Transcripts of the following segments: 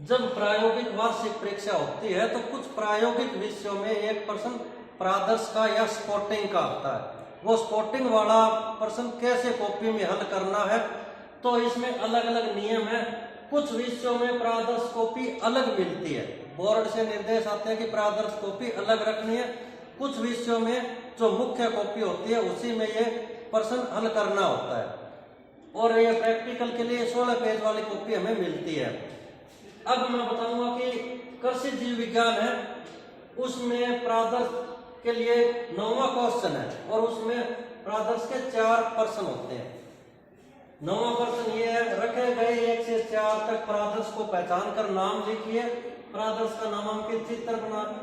जब प्रायोगिक वार्षिक परीक्षा होती है तो कुछ प्रायोगिक विषयों में एक प्रश्न प्रादर्श का या स्पॉटिंग का आता है। वो स्पॉटिंग वाला प्रश्न कैसे कॉपी में हल करना है, तो इसमें अलग अलग नियम है। कुछ विषयों में प्रादर्श कॉपी अलग मिलती है, बोर्ड से निर्देश आते हैं कि प्रादर्श कॉपी अलग रखनी है। कुछ विषयों में जो मुख्य कॉपी होती है उसी में ये प्रश्न हल करना होता है, और ये प्रैक्टिकल के लिए 16 पेज वाली कॉपी हमें मिलती है। अब मैं बताऊंगा कि कृषि जीव विज्ञान है, उसमें प्रादर्श के लिए 9वां क्वेश्चन है और उसमें प्रादर्श के 4 प्रश्न होते हैं। 9वां प्रश्न ये है, रखे गए 1 से 4 तक प्रादर्श को पहचान कर नाम लिखिए, प्रादर्श का नामांकित चित्र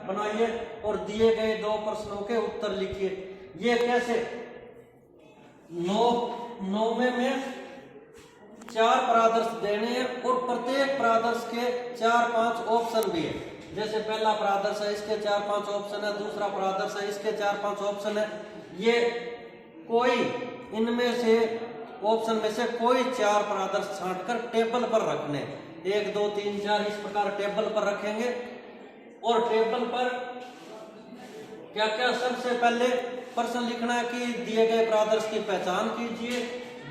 बनाइए और दिए गए 2 प्रश्नों के उत्तर लिखिए। ये कैसे? 9वें में 4 प्रादर्श देने हैं और प्रत्येक प्रादर्श के 4-5 ऑप्शन भी है। जैसे पहला प्रादर्श है, इसके 4-5 ऑप्शन है, दूसरा प्रादर्श है, इसके 4-5 ऑप्शन है। ये कोई इनमें से ऑप्शन में से कोई 4 प्रादर्श छांटकर टेबल पर रखने, 1 2 3 4 इस प्रकार टेबल पर रखेंगे। और टेबल पर क्या क्या, सबसे पहले प्रश्न लिखना है कि दिए गए प्रादर्श की पहचान कीजिए।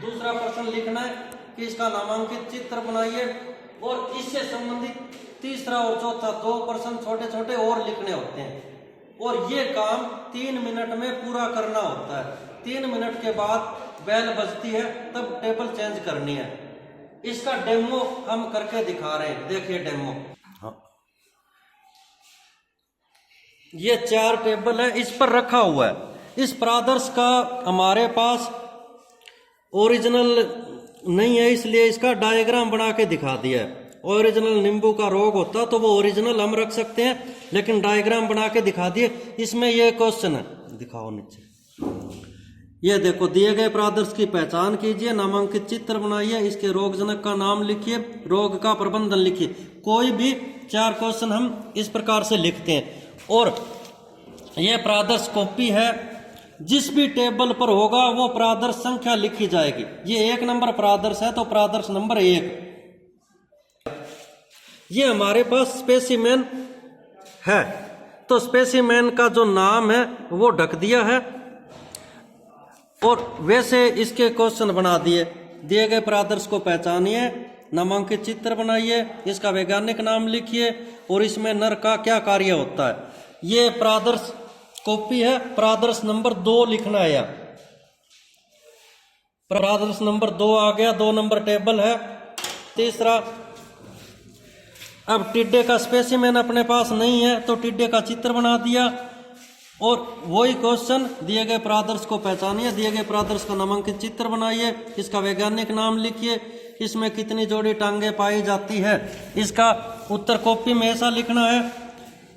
दूसरा प्रश्न लिखना है कि इसका नामांकित चित्र बनाइए, और इससे संबंधित तीसरा और चौथा 2 प्रश्न छोटे छोटे और लिखने होते हैं। और ये काम 3 मिनट में पूरा करना होता है। 3 मिनट के बाद बेल बजती है, तब टेबल चेंज करनी है। इसका डेमो हम करके दिखा रहे हैं, देखिए डेमो। ये 4 टेबल है, इस पर रखा हुआ है। इस प्रादर्श का हमारे पास ओरिजिनल नहीं है, इसलिए इसका डायग्राम बना के दिखा दिया है। ओरिजिनल नींबू का रोग होता तो वो ओरिजिनल हम रख सकते हैं, लेकिन डायग्राम बना के दिखा दिए। इसमें ये क्वेश्चन है, दिखाओ नीचे। ये देखो, दिए गए प्रादर्श की पहचान कीजिए, नामांकित चित्र बनाइए, इसके रोगजनक का नाम लिखिए, रोग का प्रबंधन लिखिए। कोई भी 4 क्वेश्चन हम इस प्रकार से लिखते हैं। और यह प्रादर्श कॉपी है, जिस भी टेबल पर होगा वो प्रादर्श संख्या लिखी जाएगी। ये 1 नंबर प्रादर्श है तो प्रादर्श नंबर 1। ये हमारे पास स्पेसिमेन है, तो स्पेसिमेन का जो नाम है वो ढक दिया है, और वैसे इसके क्वेश्चन बना दिए। दिए गए प्रादर्श को पहचानिए, नामांकित चित्र बनाइए, इसका वैज्ञानिक नाम लिखिए, और इसमें नर का क्या कार्य होता है। ये प्रादर्श कॉपी है। प्रादर्श नंबर 2 लिखना है। प्रादर्श नंबर 2 आ गया, 2 नंबर टेबल है। तीसरा, अब टिड्डे का स्पेसिमेन अपने पास नहीं है तो टिड्डे का चित्र बना दिया, और वही क्वेश्चन, दिए गए प्रादर्श को पहचानिए, दिए गए प्रादर्श का नामांकित चित्र बनाइए, इसका वैज्ञानिक नाम लिखिए, इसमें कितनी जोड़ी टांगे पाई जाती है। इसका उत्तर कॉपी में ऐसा लिखना है।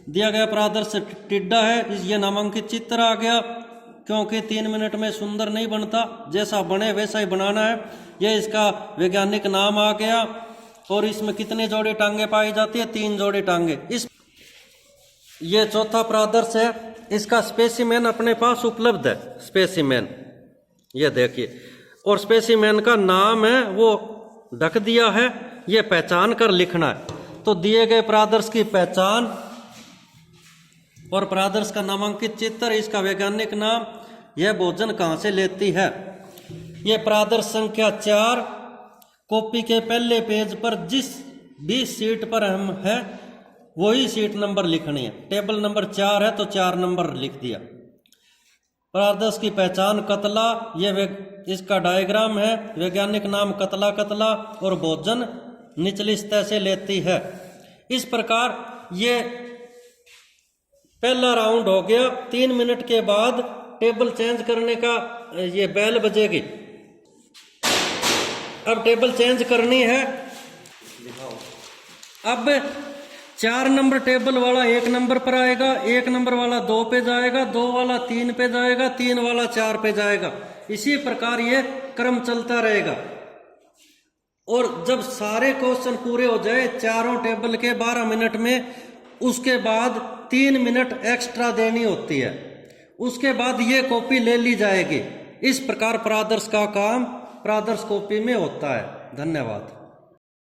दिया गया प्रादर्श टिड्डा है, ये नामांकित चित्र आ गया, क्योंकि 3 मिनट में सुंदर नहीं बनता, जैसा बने वैसा ही बनाना है। ये इसका वैज्ञानिक नाम आ गया, और इसमें कितनी जोड़ी टांगे पाई जाती है? 3 जोड़ी टांगे। ये चौथा प्रादर्श है, इसका स्पेसिमेन अपने पास उपलब्ध है। स्पेसिमेन ये देखिए, और स्पेसिमेन का नाम है वो ढक दिया है, ये पहचान कर लिखना है। तो दिए गए प्रादर्श की पहचान और प्रादर्श का नामांकित चित्र, इसका वैज्ञानिक नाम, यह भोजन कहाँ से लेती है। यह प्रादर्श संख्या 4 कॉपी के पहले पेज पर जिस भी सीट पर हम है वही सीट नंबर लिखनी है। टेबल नंबर 4 है तो 4 नंबर लिख दिया। प्रादर्श की पहचान कतला, यह इसका डायग्राम है, वैज्ञानिक नाम कतला कतला, और भोजन निचली सतह से लेती है। इस प्रकार ये पहला राउंड हो गया। 3 मिनट के बाद टेबल चेंज करने का ये बेल बजेगी। अब टेबल चेंज करनी है। अब 4 नंबर टेबल वाला 1 नंबर पर आएगा, 1 नंबर वाला 2 पे जाएगा, 2 वाला 3 पे जाएगा, 3 वाला 4 पे जाएगा। इसी प्रकार ये क्रम चलता रहेगा। और जब सारे क्वेश्चन पूरे हो जाए चारों टेबल के 12 मिनट में, उसके बाद 3 मिनट एक्स्ट्रा देनी होती है। उसके बाद ये कॉपी ले ली जाएगी। इस प्रकार प्रादर्श का काम प्रादर्श कॉपी में होता है। धन्यवाद।